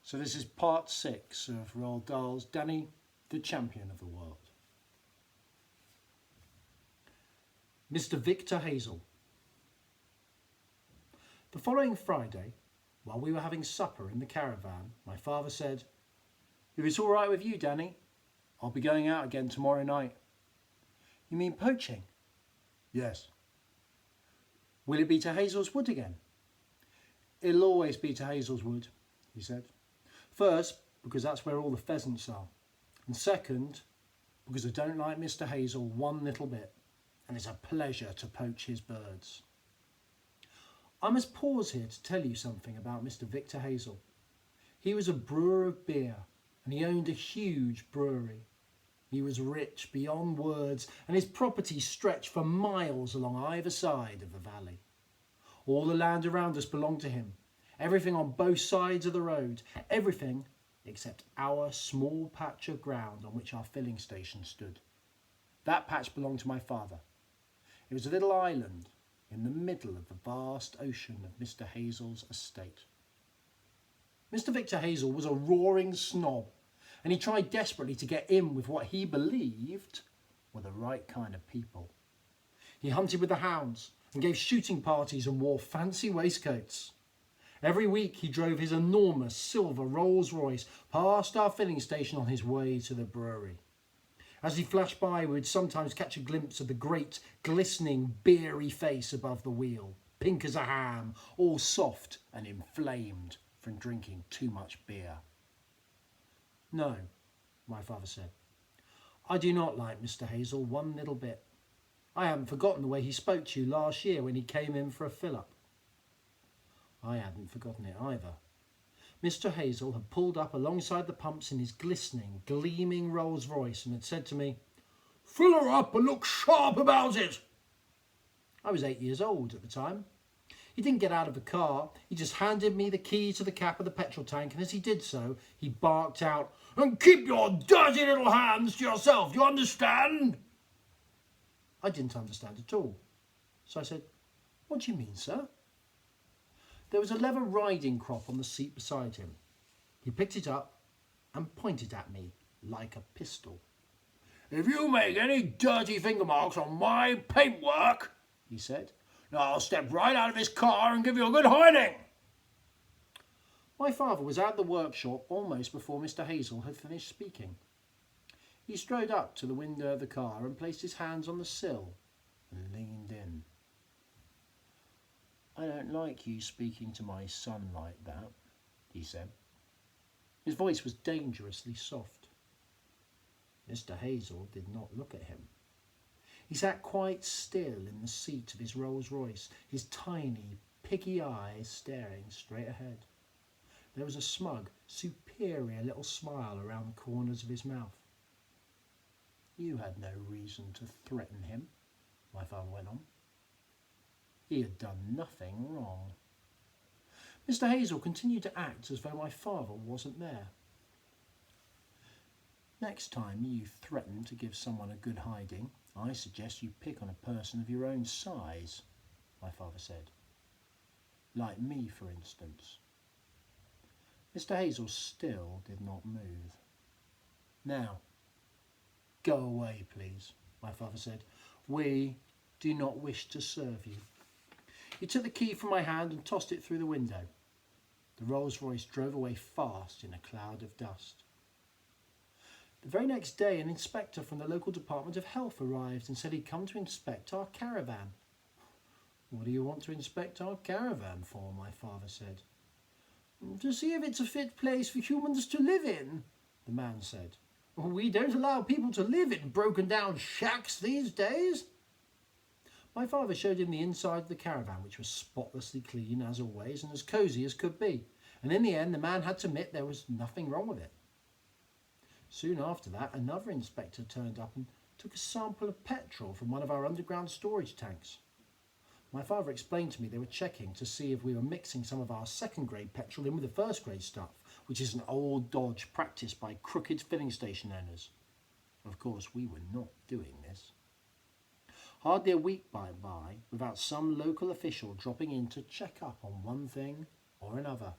So this is part 6 of Roald Dahl's Danny, the Champion of the World. Mr. Victor Hazel. The following Friday, while we were having supper in the caravan, my father said, "If it's all right with you, Danny, I'll be going out again tomorrow night." "You mean poaching?" "Yes." "Will it be to Hazel's Wood again?" "It'll always be to Hazel's Wood," he said. "First, because that's where all the pheasants are. And second, because I don't like Mr. Hazel one little bit, and it's a pleasure to poach his birds." I must pause here to tell you something about Mr. Victor Hazel. He was a brewer of beer, and he owned a huge brewery. He was rich beyond words, and his property stretched for miles along either side of the valley. All the land around us belonged to him. Everything on both sides of the road. Everything except our small patch of ground on which our filling station stood. That patch belonged to my father. It was a little island in the middle of the vast ocean of Mr. Hazel's estate. Mr. Victor Hazel was a roaring snob, and he tried desperately to get in with what he believed were the right kind of people. He hunted with the hounds and gave shooting parties and wore fancy waistcoats. Every week he drove his enormous silver Rolls Royce past our filling station on his way to the brewery. As he flashed by, we would sometimes catch a glimpse of the great, glistening, beery face above the wheel, pink as a ham, all soft and inflamed from drinking too much beer. "No," my father said, "I do not like Mr. Hazel one little bit. I haven't forgotten the way he spoke to you last year when he came in for a fill-up." I hadn't forgotten it either. Mr. Hazel had pulled up alongside the pumps in his glistening, gleaming Rolls Royce and had said to me, "Fill her up and look sharp about it." I was 8 years old at the time. He didn't get out of the car. He just handed me the key to the cap of the petrol tank, and as he did so, he barked out, "And keep your dirty little hands to yourself, you understand?" I didn't understand at all. So I said, "What do you mean, sir?" There was a leather riding crop on the seat beside him. He picked it up and pointed at me like a pistol. "If you make any dirty finger marks on my paintwork," he said, "I'll step right out of this car and give you a good hiding." My father was at the workshop almost before Mr. Hazel had finished speaking. He strode up to the window of the car and placed his hands on the sill and leaned in. "I don't like you speaking to my son like that," he said. His voice was dangerously soft. Mr. Hazel did not look at him. He sat quite still in the seat of his Rolls Royce, his tiny, piggy eyes staring straight ahead. There was a smug, superior little smile around the corners of his mouth. "You had no reason to threaten him," my father went on. "He had done nothing wrong." Mr. Hazel continued to act as though my father wasn't there. "Next time you threaten to give someone a good hiding, I suggest you pick on a person of your own size," my father said. "Like me, for instance." Mr. Hazel still did not move. "Now, go away, please," my father said. "We do not wish to serve you." He took the key from my hand and tossed it through the window. The Rolls Royce drove away fast in a cloud of dust. The very next day, an inspector from the local Department of Health arrived and said he'd come to inspect our caravan. "What do you want to inspect our caravan for?" my father said. "To see if it's a fit place for humans to live in," the man said. "We don't allow people to live in broken down shacks these days." My father showed him the inside of the caravan, which was spotlessly clean as always and as cosy as could be, and in the end the man had to admit there was nothing wrong with it. Soon after that, another inspector turned up and took a sample of petrol from one of our underground storage tanks. My father explained to me they were checking to see if we were mixing some of our second-grade petrol in with the first-grade stuff, which is an old dodge practiced by crooked filling station owners. Of course, we were not doing this. Hardly a week went by without some local official dropping in to check up on one thing or another,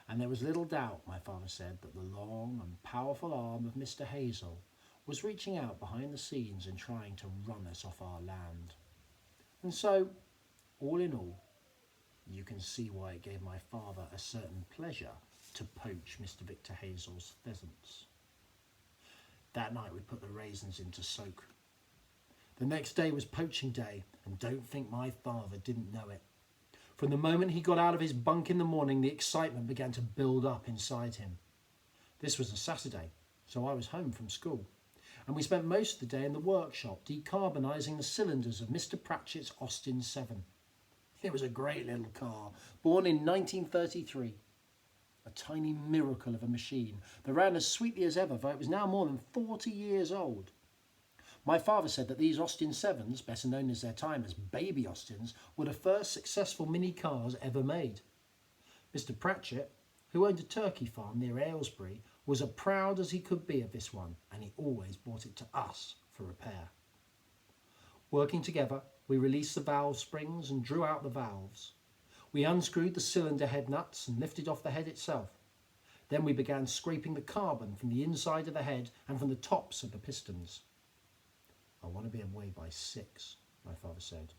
And there was little doubt, my father said, that the long and powerful arm of Mr. Hazel was reaching out behind the scenes and trying to run us off our land. And so, all in all, you can see why it gave my father a certain pleasure to poach Mr. Victor Hazel's pheasants. That night we put the raisins into soak. The next day was poaching day, and don't think my father didn't know it. From the moment he got out of his bunk in the morning, the excitement began to build up inside him. This was a Saturday, so I was home from school, and we spent most of the day in the workshop decarbonising the cylinders of Mr. Pratchett's Austin 7. It was a great little car, born in 1933. A tiny miracle of a machine that ran as sweetly as ever, though it was now more than 40 years old. My father said that these Austin 7s, better known as their time as baby Austins, were the first successful mini cars ever made. Mr. Pratchett, who owned a turkey farm near Aylesbury, was as proud as he could be of this one, and he always brought it to us for repair. Working together, we released the valve springs and drew out the valves. We unscrewed the cylinder head nuts and lifted off the head itself. Then we began scraping the carbon from the inside of the head and from the tops of the pistons. I want to be away by 6, my father said.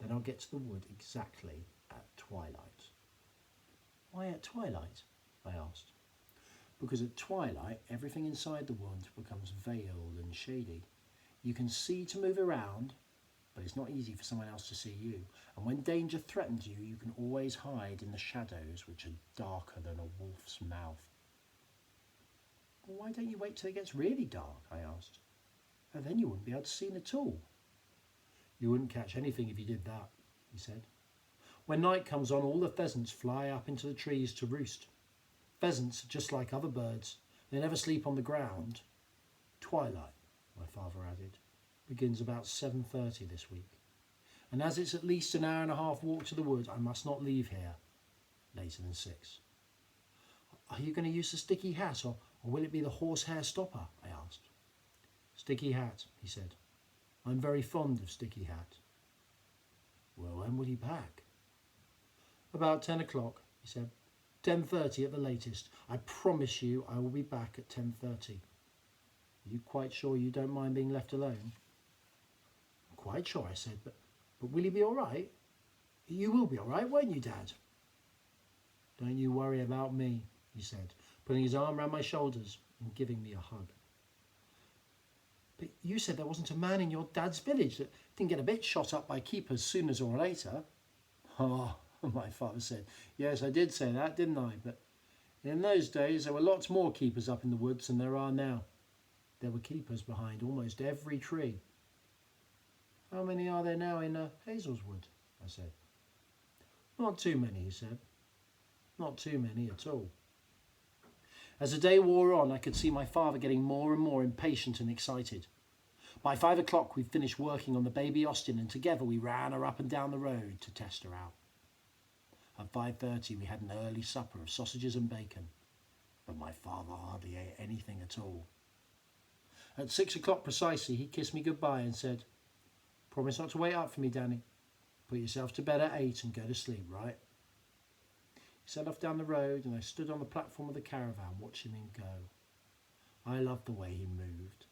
Then I'll get to the wood exactly at twilight. Why at twilight? I asked. Because at twilight, everything inside the wood becomes veiled and shady. You can see to move around, but it's not easy for someone else to see you. And when danger threatens you, you can always hide in the shadows, which are darker than a wolf's mouth. Well, why don't you wait till it gets really dark? I asked. And then you wouldn't be able to see at all. You wouldn't catch anything if you did that, he said. When night comes on, all the pheasants fly up into the trees to roost. Pheasants are just like other birds. They never sleep on the ground. Twilight, my father added, begins about 7:30 this week. And as it's at least an hour and a half walk to the wood, I must not leave here later than 6. Are you going to use the sticky hat, or will it be the horsehair stopper? I asked. Sticky hat, he said. I'm very fond of sticky hat. Well, when will you pack? About 10 o'clock, he said. 10:30 at the latest. I promise you I will be back at 10:30. Are you quite sure you don't mind being left alone? I'm quite sure, I said, but will you be all right? You will be all right, won't you, Dad? Don't you worry about me, he said, putting his arm round my shoulders and giving me a hug. But you said there wasn't a man in your dad's village that didn't get a bit shot up by keepers sooner or later. Oh, my father said. Yes, I did say that, didn't I? But in those days there were lots more keepers up in the woods than there are now. There were keepers behind almost every tree. How many are there now in Hazelwood? I said. Not too many, he said. Not too many at all. As the day wore on, I could see my father getting more and more impatient and excited. By 5 o'clock, we'd finished working on the baby Austin, and together we ran her up and down the road to test her out. At 5:30, we had an early supper of sausages and bacon, but my father hardly ate anything at all. At 6 o'clock precisely, he kissed me goodbye and said, Promise not to wait up for me, Danny. Put yourself to bed at 8 and go to sleep, right? He set off down the road, and I stood on the platform of the caravan watching him go. I loved the way he moved.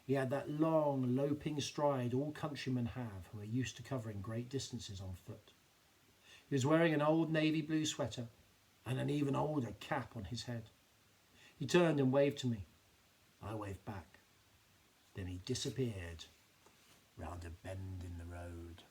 He had that long, loping stride all countrymen have who are used to covering great distances on foot. He was wearing an old navy blue sweater and an even older cap on his head. He turned and waved to me. I waved back. Then he disappeared round a bend in the road.